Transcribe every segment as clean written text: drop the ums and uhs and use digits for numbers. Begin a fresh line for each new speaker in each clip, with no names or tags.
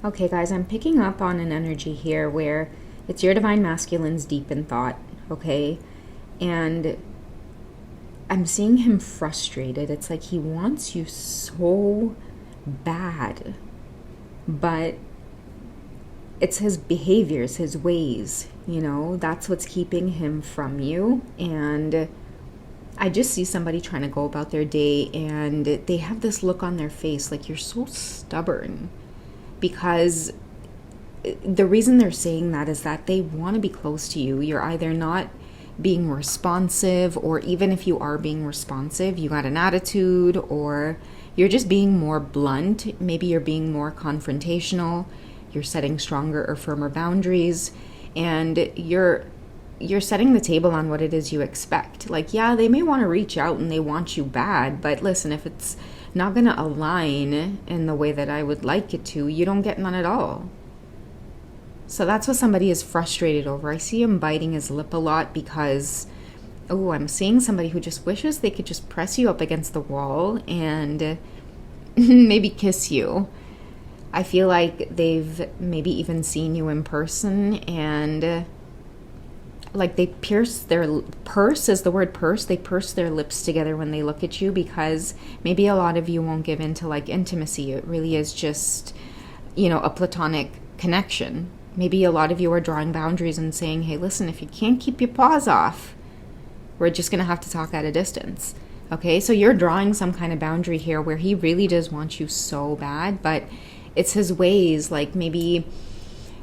Okay, guys, I'm picking up on an energy here where it's your divine masculine's deep in thought, okay? And I'm seeing him frustrated. It's like he wants you so bad, but it's his behaviors, his ways, that's what's keeping him from you. And I just see somebody trying to go about their day and they have this look on their face like you're so stubborn, because the reason they're saying that is that they want to be close to you. You're either not being responsive, or even if you are being responsive, you got an attitude, or you're just being more blunt. Maybe you're being more confrontational. You're setting stronger or firmer boundaries, and you're setting the table on what it is you expect. Like, yeah, they may want to reach out and they want you bad, but listen, if it's not going to align in the way that I would like it to, you don't get none at all. So that's what somebody is frustrated over. I see him biting his lip a lot because, I'm seeing somebody who just wishes they could just press you up against the wall and maybe kiss you. I feel like they've maybe even seen you in person, and like they pierce their purse is the word purse. They purse their lips together when they look at you, because maybe a lot of you won't give into like intimacy. It really is just, a platonic connection. Maybe a lot of you are drawing boundaries and saying, hey, listen, if you can't keep your paws off, we're just going to have to talk at a distance. Okay, so you're drawing some kind of boundary here where he really does want you so bad, but it's his ways, like maybe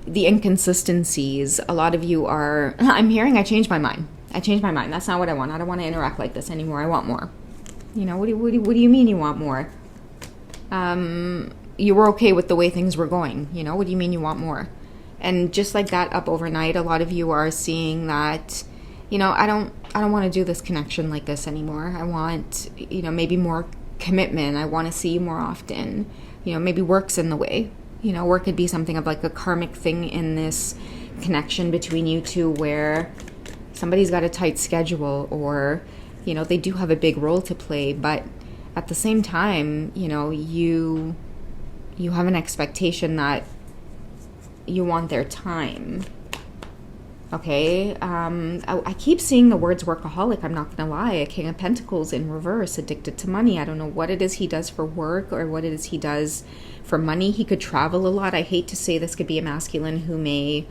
the inconsistencies. A lot of you are, I'm hearing, I changed my mind. That's not what I want. I don't want to interact like this anymore. I want more. What do you mean you want more? You were okay with the way things were going. What do you mean you want more? And just like that, up overnight, a lot of you are seeing that, I don't want to do this connection like this anymore. I want, maybe more commitment. I want to see you more often. Maybe work's in the way. Work could be something of like a karmic thing in this connection between you two, where somebody's got a tight schedule, or, they do have a big role to play, but at the same time, you have an expectation that you want their time. Okay, I keep seeing the words workaholic. I'm not going to lie. A King of Pentacles in reverse, addicted to money. I don't know what it is he does for work or what it is he does for money. He could travel a lot. I hate to say this could be a masculine who may...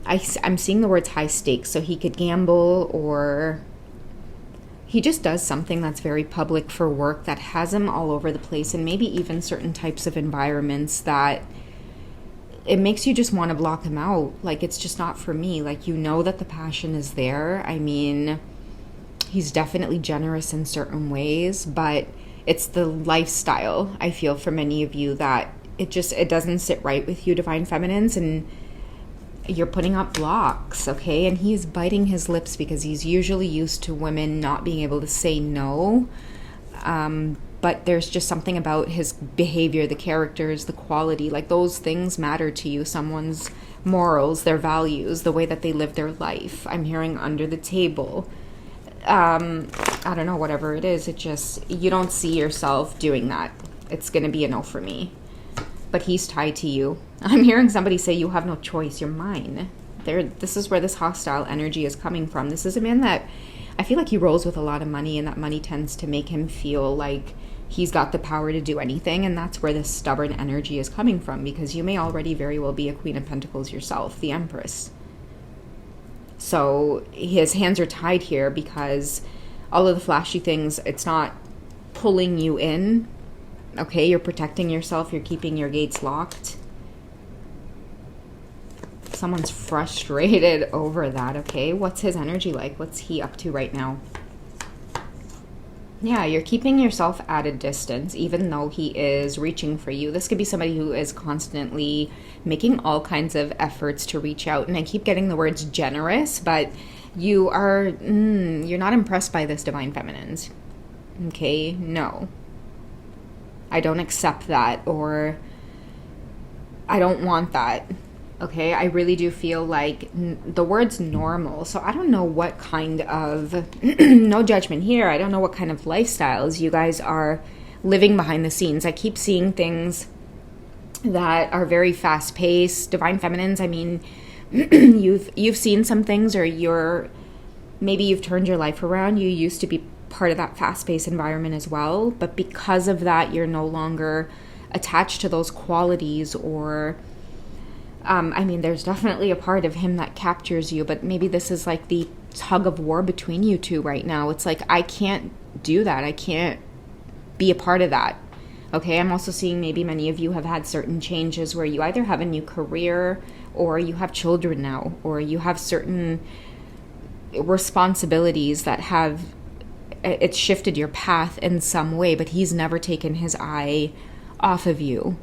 I'm seeing the words high stakes. So he could gamble, or he just does something that's very public for work that has him all over the place, and maybe even certain types of environments that it makes you just want to block him out. Like, it's just not for me. Like, that the passion is there. I mean, he's definitely generous in certain ways, but it's the lifestyle, I feel, for many of you, that it doesn't sit right with you, Divine Feminines, and you're putting up blocks, okay? And he's biting his lips because he's usually used to women not being able to say no. But there's just something about his behavior, the characters, the quality, like those things matter to you. Someone's morals, their values, the way that they live their life. I'm hearing under the table. I don't know, whatever it is, you don't see yourself doing that. It's going to be a no for me. But he's tied to you. I'm hearing somebody say you have no choice, you're mine. This is where this hostile energy is coming from. This is a man that I feel like he rolls with a lot of money, and that money tends to make him feel like he's got the power to do anything, and that's where this stubborn energy is coming from, because you may already very well be a Queen of Pentacles yourself, the Empress. So his hands are tied here because all of the flashy things, it's not pulling you in, okay? You're protecting yourself, you're keeping your gates locked. Someone's frustrated over that, okay? What's his energy like? What's he up to right now? Yeah, you're keeping yourself at a distance, even though he is reaching for you. This could be somebody who is constantly making all kinds of efforts to reach out. And I keep getting the words generous, but you're not impressed by this, Divine Feminines. Okay, no. I don't accept that, or I don't want that. Okay, I really do feel like the word's normal. So I don't know what kind of, no judgment here, I don't know what kind of lifestyles you guys are living behind the scenes. I keep seeing things that are very fast paced. Divine feminines, I mean, you've seen some things, or maybe you've turned your life around. You used to be part of that fast paced environment as well, but because of that, you're no longer attached to those qualities. Or I mean, there's definitely a part of him that captures you, but maybe this is like the tug of war between you two right now. It's like, I can't do that. I can't be a part of that. Okay, I'm also seeing maybe many of you have had certain changes where you either have a new career, or you have children now, or you have certain responsibilities that have, it's shifted your path in some way, but he's never taken his eye off of you,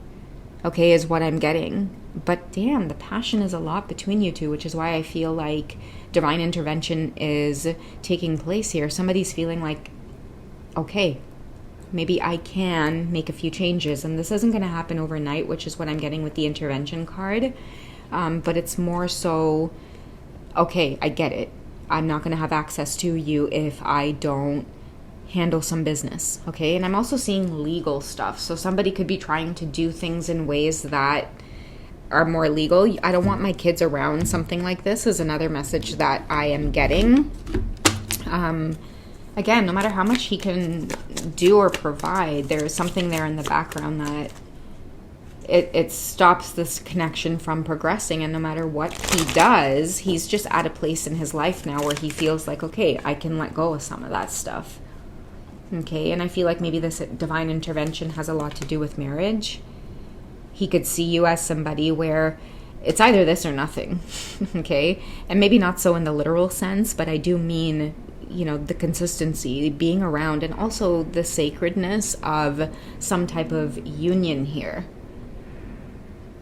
okay, is what I'm getting. But damn, the passion is a lot between you two, which is why I feel like divine intervention is taking place here. Somebody's feeling like, okay, maybe I can make a few changes, and this isn't going to happen overnight, which is what I'm getting with the intervention card. But it's more so, okay, I get it. I'm not going to have access to you if I don't handle some business, okay? And I'm also seeing legal stuff. So somebody could be trying to do things in ways that are more legal. I don't want my kids around something like this is another message that I am getting. Again, no matter how much he can do or provide, there's something there in the background that it stops this connection from progressing. And no matter what he does, he's just at a place in his life now where he feels like, okay, I can let go of some of that stuff. Okay, and I feel like maybe this divine intervention has a lot to do with marriage. He could see you as somebody where it's either this or nothing, okay? And maybe not so in the literal sense, but I do mean, you know, the consistency, being around, and also the sacredness of some type of union here.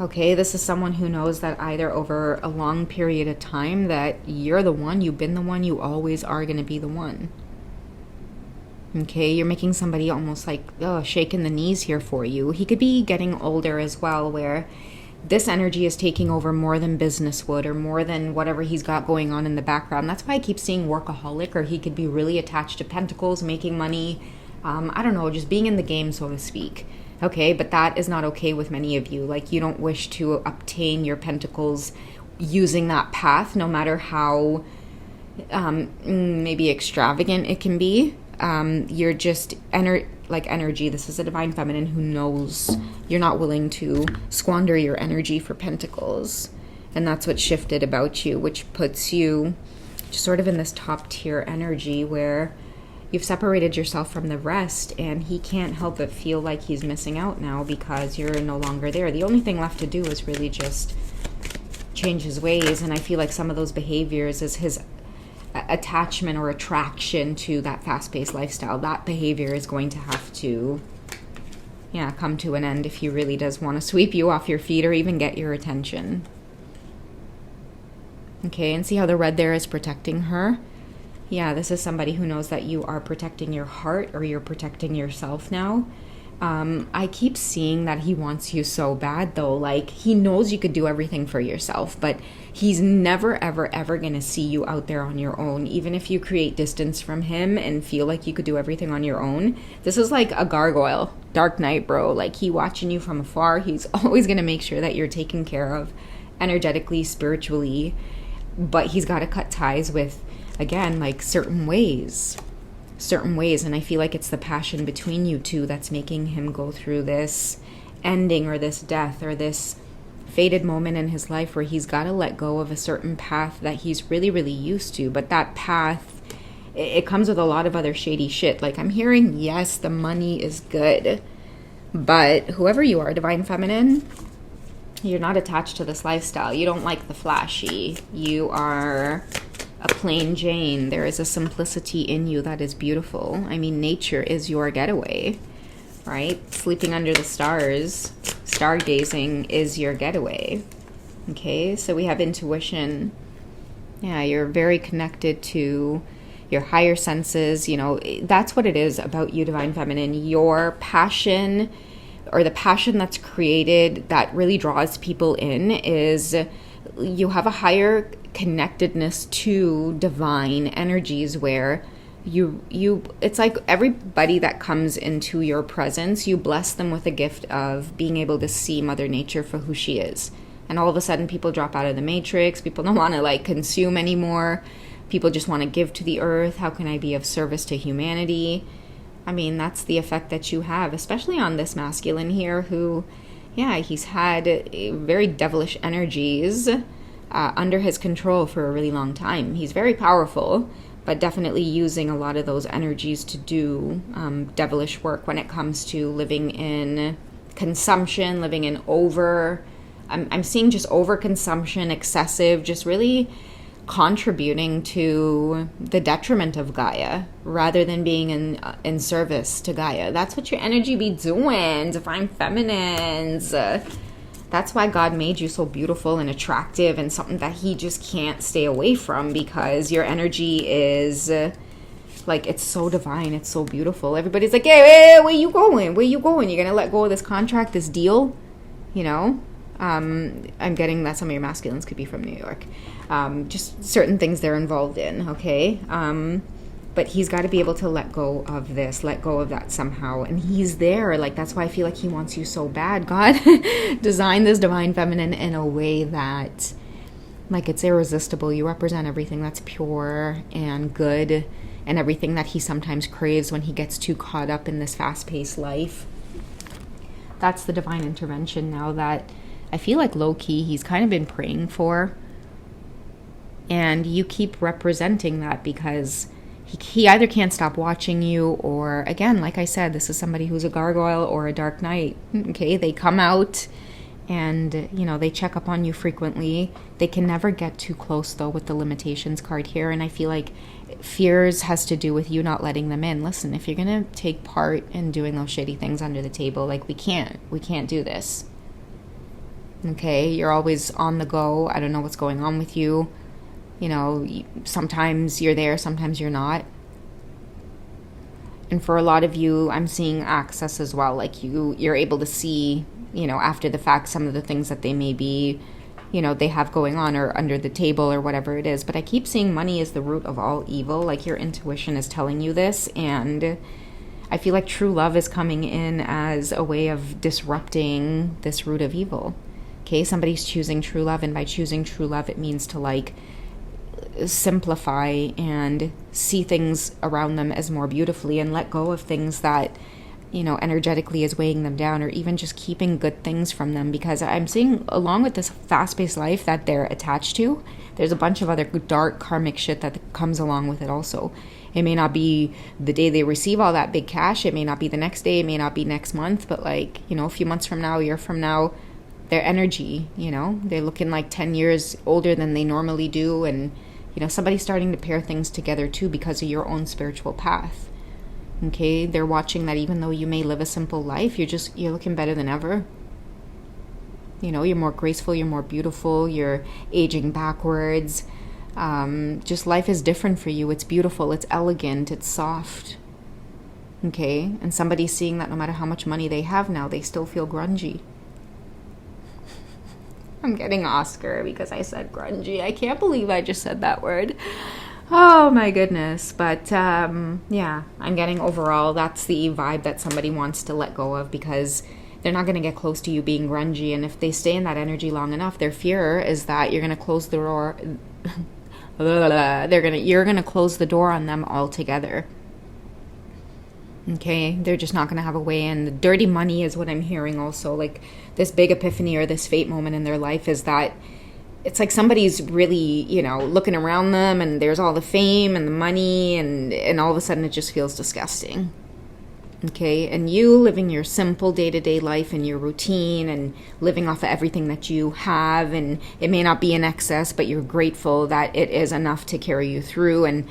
Okay, this is someone who knows that either over a long period of time that you're the one, you've been the one, you always are going to be the one. Okay, you're making somebody almost like, shaking the knees here for you. He could be getting older as well, where this energy is taking over more than business would, or more than whatever he's got going on in the background. That's why I keep seeing workaholic, or he could be really attached to pentacles, making money. I don't know, just being in the game, so to speak. Okay, but that is not okay with many of you. Like, you don't wish to obtain your pentacles using that path, no matter how maybe extravagant it can be. You're just energy. This is a divine feminine who knows you're not willing to squander your energy for pentacles. And that's what shifted about you, which puts you just sort of in this top tier energy where you've separated yourself from the rest, and he can't help but feel like he's missing out now because you're no longer there. The only thing left to do is really just change his ways. And I feel like some of those behaviors is his attachment or attraction to that fast-paced lifestyle. That behavior is going to have to come to an end if he really does want to sweep you off your feet or even get your attention. Okay, and see how the red there is protecting her? Yeah, this is somebody who knows that you are protecting your heart, or you're protecting yourself now. I keep seeing that he wants you so bad, though. Like, he knows you could do everything for yourself, but he's never, ever, ever going to see you out there on your own. Even if you create distance from him and feel like you could do everything on your own. This is like a gargoyle, Dark Knight, bro. Like, he watching you from afar. He's always going to make sure that you're taken care of energetically, spiritually. But he's got to cut ties with, again, like certain ways. And I feel like it's the passion between you two that's making him go through this ending, or this death, or this fated moment in his life where he's got to let go of a certain path that he's really, really used to. But that path, it comes with a lot of other shady shit. Like, I'm hearing, yes, the money is good, but whoever you are, divine feminine, you're not attached to this lifestyle. You don't like the flashy. You are a plain Jane. There is a simplicity in you that is beautiful. I mean, nature is your getaway, right? Sleeping under the stars, stargazing is your getaway. Okay, so we have intuition. Yeah, you're very connected to your higher senses. You know, that's what it is about you, divine feminine. Your passion, or the passion that's created that really draws people in, is you have a higher connectedness to divine energies where it's like everybody that comes into your presence, you bless them with a gift of being able to see Mother Nature for who she is. And all of a sudden people drop out of the matrix. People don't want to like consume anymore. People just want to give to the earth. How can I be of service to humanity? I mean, that's the effect that you have, especially on this masculine here who, yeah, he's had very devilish energies under his control for a really long time. He's very powerful, but definitely using a lot of those energies to do devilish work when it comes to living in consumption, living in I'm seeing just overconsumption, excessive, just really contributing to the detriment of Gaia rather than being in service to Gaia. That's what your energy be doing, divine feminines. That's why God made you so beautiful and attractive and something that he just can't stay away from, because your energy is like, it's so divine, it's so beautiful. Everybody's like, hey, where you going? Where you going? You're gonna let go of this contract, this deal? You know? I'm getting that some of your masculines could be from New York. Just certain things they're involved in, okay? But he's got to be able to let go of this, let go of that somehow. And he's there. Like, that's why I feel like he wants you so bad. God designed this divine feminine in a way that, like, it's irresistible. You represent everything that's pure and good and everything that he sometimes craves when he gets too caught up in this fast-paced life. That's the divine intervention now that I feel like low-key he's kind of been praying for. And you keep representing that because he either can't stop watching you, or, again, like I said, this is somebody who's a gargoyle or a dark knight. Okay, they come out and, you know, they check up on you frequently. They can never get too close, though, with the limitations card here. And I feel like fears has to do with you not letting them in. Listen, if you're going to take part in doing those shitty things under the table, like, we can't do this. Okay, you're always on the go. I don't know what's going on with you. You know, sometimes you're there, sometimes you're not. And for a lot of you, I'm seeing access as well. Like, you're able to see, you know, after the fact, some of the things that they may be, you know, they have going on or under the table or whatever it is. But I keep seeing money is the root of all evil. Like, your intuition is telling you this. And I feel like true love is coming in as a way of disrupting this root of evil. Okay, somebody's choosing true love. And by choosing true love, it means to, like, simplify and see things around them as more beautifully and let go of things that, you know, energetically is weighing them down, or even just keeping good things from them. Because I'm seeing, along with this fast-paced life that they're attached to, there's a bunch of other dark karmic shit that comes along with it also. It may not be the day they receive all that big cash, it may not be the next day, it may not be next month, but, like, you know, a few months from now, a year from now, their energy, you know, they're looking like 10 years older than they normally do. And, you know, somebody's starting to pair things together too because of your own spiritual path. Okay, they're watching that even though you may live a simple life, you're looking better than ever. You know, you're more graceful, you're more beautiful, you're aging backwards. Just life is different for you. It's beautiful, it's elegant, it's soft. Okay, and somebody's seeing that no matter how much money they have now, they still feel grungy. I'm getting Oscar because I said grungy. I can't believe I just said that word. Oh my goodness. But yeah, I'm getting overall that's the vibe that somebody wants to let go of, because they're not going to get close to you being grungy. And if they stay in that energy long enough, their fear is that you're going to close the door. You're going to close the door on them altogether. Okay, they're just not going to have a way in. The dirty money is what I'm hearing also. Like, this big epiphany or this fate moment in their life is that it's like somebody's really, you know, looking around them and there's all the fame and the money and all of a sudden it just feels disgusting. Okay, and you living your simple day-to-day life and your routine and living off of everything that you have, and it may not be in excess, but you're grateful that it is enough to carry you through. And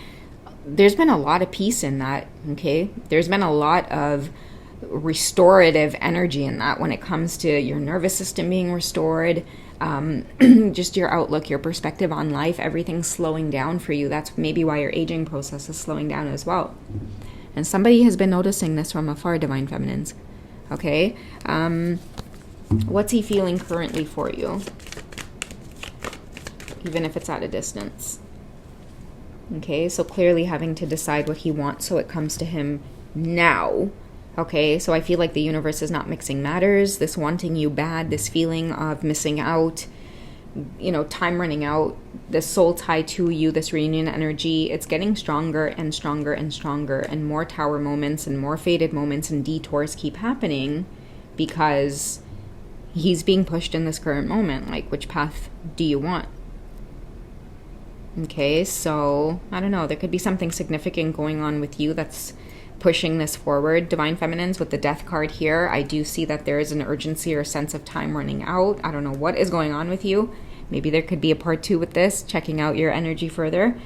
there's been a lot of peace in that, okay? There's been a lot of restorative energy in that when it comes to your nervous system being restored, just your outlook, your perspective on life, everything's slowing down for you. That's maybe why your aging process is slowing down as well. And somebody has been noticing this from afar, Divine Feminines, okay? What's he feeling currently for you? Even if it's at a distance. Okay, so clearly having to decide what he wants so it comes to him now. Okay, so I feel like the universe is not mixing matters. This wanting you bad, this feeling of missing out, time running out, this soul tie to you, this reunion energy, it's getting stronger and stronger and stronger, and more tower moments and more faded moments and detours keep happening because he's being pushed in this current moment. Like, which path do you want? Okay, so I don't know. There could be something significant going on with you that's pushing this forward. Divine Feminines with the Death card here, I do see that there is an urgency or sense of time running out. I don't know what is going on with you. Maybe there could be a part 2 with this, checking out your energy further.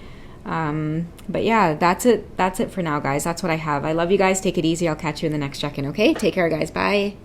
But yeah, that's it for now, guys. That's what I have. I love you guys. Take it easy. I'll catch you in the next check-in, okay? Take care, guys. Bye.